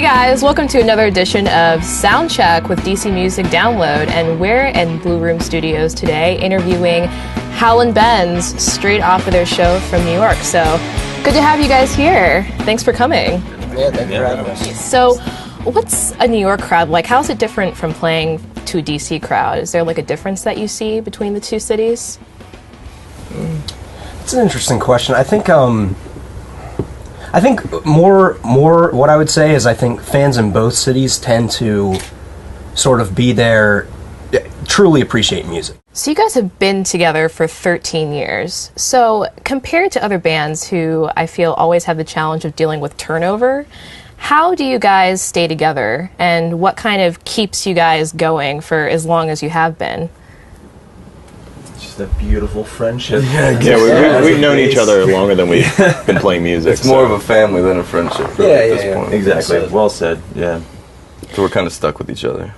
guys, welcome to another edition of Soundcheck with DC Music Download, and we're in Blue Room Studios today interviewing Howlin Bends straight off of their show from New York. So good to have you guys here. Thanks for coming. Yeah, thanks for having us. So what's a New York crowd like? How's it different from playing to a DC crowd? Is there like a difference that you see between the two cities? It's an interesting question. I think more what I would say is I think fans in both cities tend to sort of be there, truly appreciate music. So you guys have been together for 13 years. So compared to other bands who I feel always have the challenge of dealing with turnover, how do you guys stay together, and what kind of keeps you guys going for as long as you have been? Just a beautiful friendship. We've known each other longer than we've been playing music. It's more of a family than a friendship, really, at this point. Exactly. Well said. Yeah. So we're kind of stuck with each other.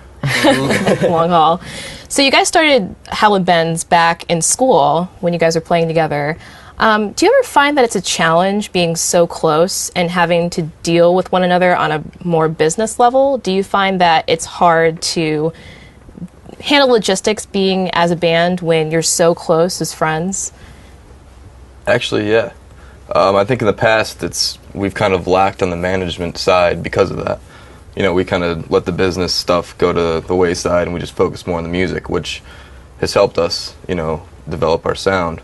Long haul. So you guys started Howlin Bends back in school when you guys were playing together. Do you ever find that it's a challenge being so close and having to deal with one another on a more business level? Do you find that it's hard to handle logistics being as a band when you're so close as friends? Actually, yeah. I think in the past we've kind of lacked on the management side because of that. You know, we kind of let the business stuff go to the wayside and we just focus more on the music, which has helped us, develop our sound.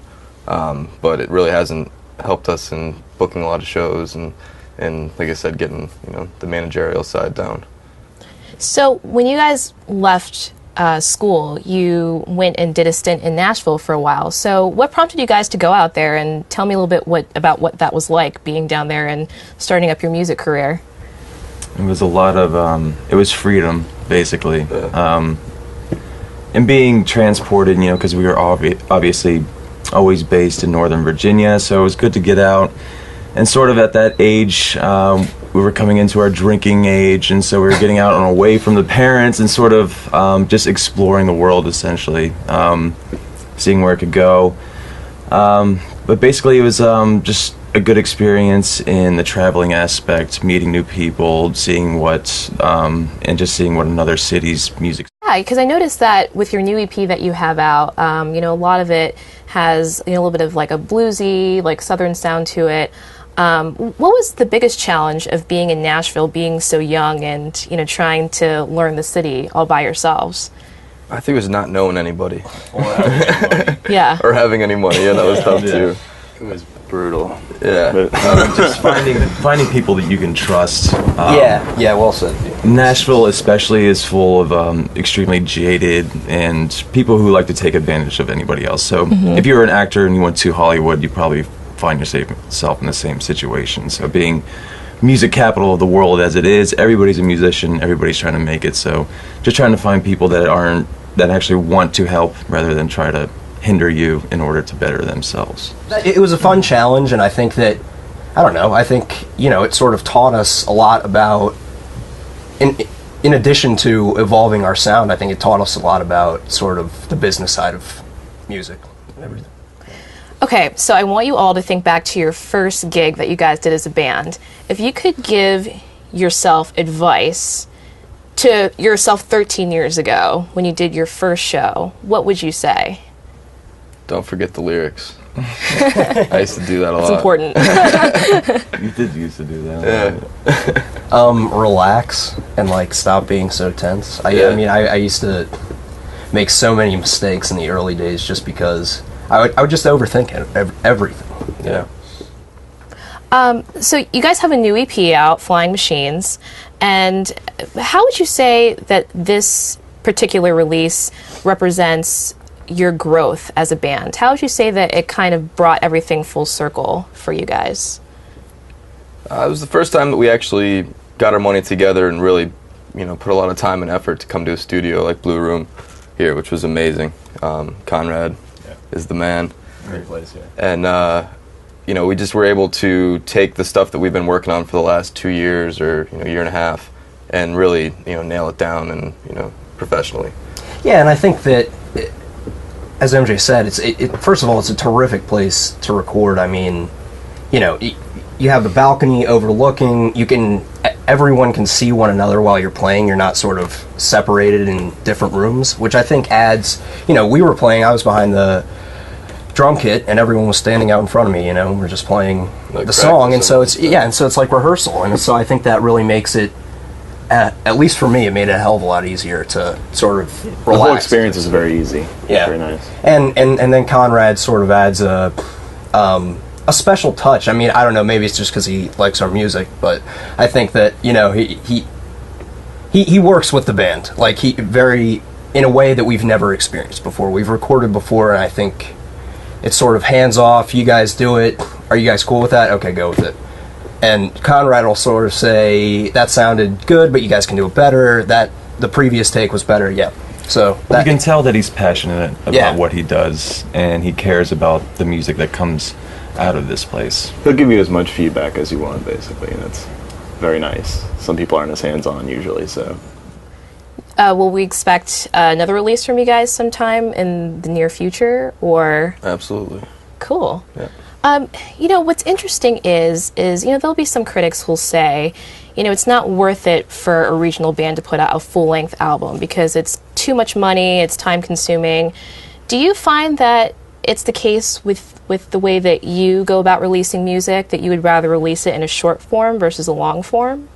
But it really hasn't helped us in booking a lot of shows and like I said, getting, the managerial side down. So when you guys left school, you went and did a stint in Nashville for a while. So what prompted you guys to go out there, and tell me a little bit about what that was like, being down there and starting up your music career? It was a lot of, it was freedom, basically. Yeah. And being transported, because we were obviously always based in Northern Virginia, so it was good to get out. And sort of at that age, we were coming into our drinking age, and so we were getting out and away from the parents and sort of just exploring the world, essentially, seeing where it could go. But basically, it was just a good experience in the traveling aspect, meeting new people, seeing and just seeing what another city's music. Yeah, because I noticed that with your new EP that you have out, a lot of it has a little bit of like a bluesy, like southern sound to it. What was the biggest challenge of being in Nashville, being so young and, trying to learn the city all by yourselves? I think it was not knowing anybody. Yeah. Or having any money. Yeah, that was tough too. It was brutal. Yeah. Just finding people that you can trust. Yeah, well said. Nashville especially is full of extremely jaded and people who like to take advantage of anybody else. So if you're an actor and you went to Hollywood, you probably find yourself in the same situation. So being music capital of the world as it is, everybody's a musician, everybody's trying to make it. So just trying to find people that actually want to help rather than try to hinder you in order to better themselves. It was a fun challenge, and I think that, it sort of taught us a lot about, in addition to evolving our sound, I think it taught us a lot about sort of the business side of music and everything. Okay, so I want you all to think back to your first gig that you guys did as a band. If you could give yourself advice to yourself 13 years ago when you did your first show, what would you say? Don't forget the lyrics. I used to do that a lot. It's important. You did used to do that. Yeah. Relax and stop being so tense. I used to make so many mistakes in the early days just because I would just overthink everything. So you guys have a new EP out, Flying Machines, and how would you say that this particular release represents your growth as a band? How would you say that it kind of brought everything full circle for you guys? It was the first time that we actually got our money together and really, put a lot of time and effort to come to a studio like Blue Room here, which was amazing. Conrad is the man. Great place, yeah. And, we just were able to take the stuff that we've been working on for the last 2 years or, year and a half and really, nail it down and, professionally. Yeah, and I think that, as MJ said, first of all, it's a terrific place to record. I mean, you have the balcony overlooking, you can everyone can see one another while you're playing. You're not sort of separated in different rooms, which I think adds, we were playing, I was behind the drum kit and everyone was standing out in front of me, and we're just playing Like the song, and so it's practicing. and so it's like rehearsal, and so I think that really makes it, at least for me, it made it a hell of a lot easier to sort of relax. The whole experience is very easy. Yeah. Very nice. And then Conrad sort of adds a special touch. I mean, I don't know, maybe it's just because he likes our music, but I think that, he works with the band, like in a way that we've never experienced before. We've recorded before, and I think it's sort of hands off, you guys do it, are you guys cool with that? Okay, go with it. And Conrad will sort of say, that sounded good, but you guys can do it better, the previous take was better, yeah. So You can tell that he's passionate about Yeah. what he does, and he cares about the music that comes out of this place. He'll give you as much feedback as you want, basically, and it's very nice. Some people aren't as hands-on usually, so. Will we expect another release from you guys sometime in the near future, or? Absolutely. Cool. Yeah. What's interesting is there'll be some critics who'll say, it's not worth it for a regional band to put out a full-length album because it's too much money, it's time-consuming. Do you find that it's the case with the way that you go about releasing music, that you would rather release it in a short form versus a long form?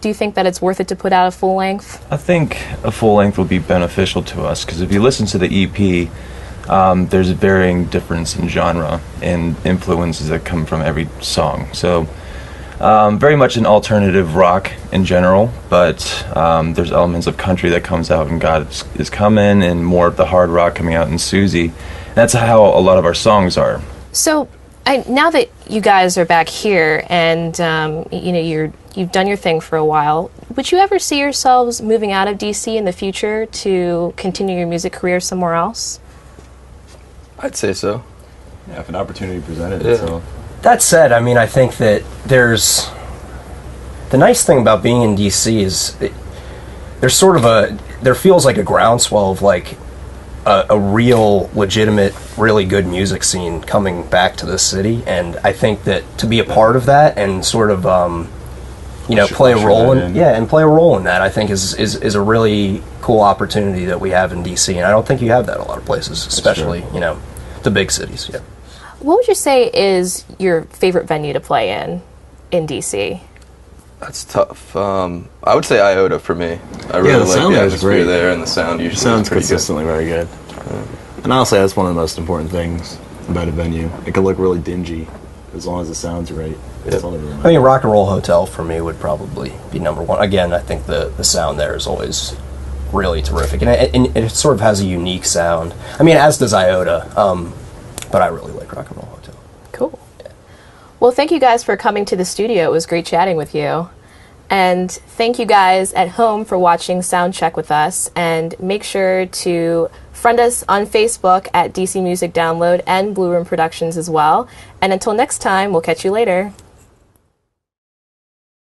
Do you think that it's worth it to put out a full length? I think a full length will be beneficial to us, because if you listen to the EP, there's a varying difference in genre and influences that come from every song. So very much an alternative rock in general, but there's elements of country that comes out in God is Coming, and more of the hard rock coming out in Susie. That's how a lot of our songs are. So now that you guys are back here and you've done your thing for a while, would you ever see yourselves moving out of DC in the future to continue your music career somewhere else? I'd say so. Yeah, if an opportunity presented Yeah. itself. That said, I mean, I think that the nice thing about being in DC is there's sort of there feels like a groundswell of like a real, legitimate, really good music scene coming back to this city, and I think that to be a part of that and sort of, play a usher role that in, in. and play a role in that, I think is a really cool opportunity that we have in DC, and I don't think you have that a lot of places, especially, the big cities, yeah. What would you say is your favorite venue to play in DC? That's tough. I would say Iota for me. I really the like sound the there is atmosphere great. there, and the sound usually Sounds is pretty consistently very good. And honestly, that's one of the most important things about a venue. It can look really dingy, as long as the sound's right. That's all that really I matters. mean, Rock and Roll Hotel for me would probably be number one. Again, I think the sound there is always really terrific, and it sort of has a unique sound. I mean, as does Iota, but I really like Rock and Roll Hotel. Cool. Well, thank you guys for coming to the studio. It was great chatting with you. And thank you guys at home for watching Soundcheck with us. And make sure to friend us on Facebook at DC Music Download and Blue Room Productions as well. And until next time, we'll catch you later.